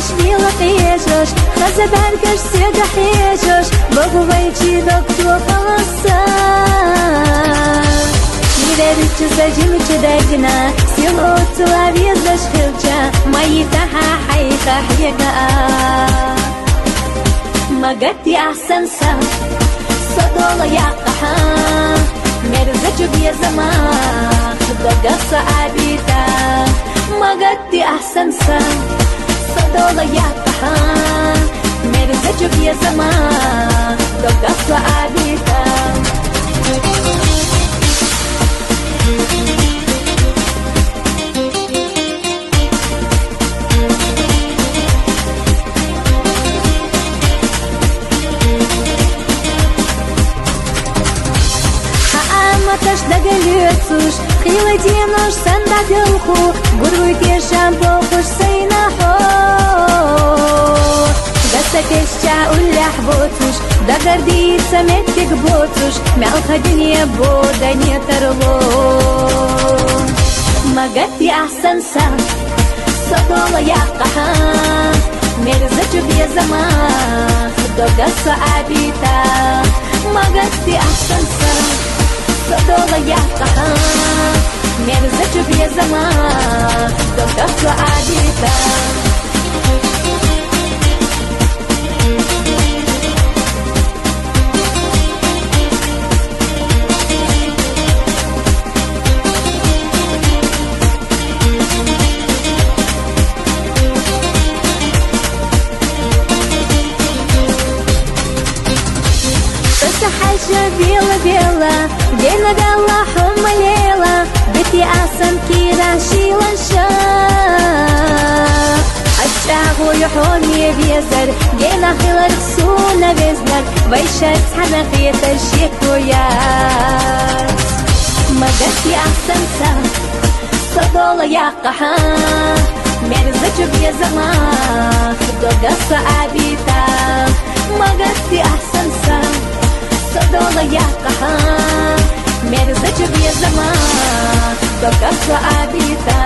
вишвіла пішеш, хазабанкаш сіга хішеш, богувайчі доктор полоса. Верите зажимче дагна, силу целове зашхилча, мои таха хайха хьега. Магати ахсанса, садола яқаха, мерзачу бьезама, дагаса абита. Магати ахсанса, садола яқаха, мерзачу бьезама, дагаса абита. Маташ дагалецуш, хиладинуш сандадилху, гуруйте шампохуш сейнахо. Гасакешча улях ботуш, дагардица меттик ботуш, мялхадине бода не тарло. Магати ахсанса, садола яқаха, мерзачу бьезама, догаса абита. Магати ахсанса, садола яқаха, мерзачу бьезама, догаса абита. حاجة بيلا بيلا جينا قال حم ليلة بتي أحسن كيرا شيلا شاق الشاغو يحوني بيزر جينا خلال خسونا بيزنر ويشات حنقية الشيك وياس مدتي أحسن سا صدولا يقحا مرزجو بيزما خدوغا أبيتا مدتي أحسن سا صدولا яқаха, мерзачу бьезама, догаса абита.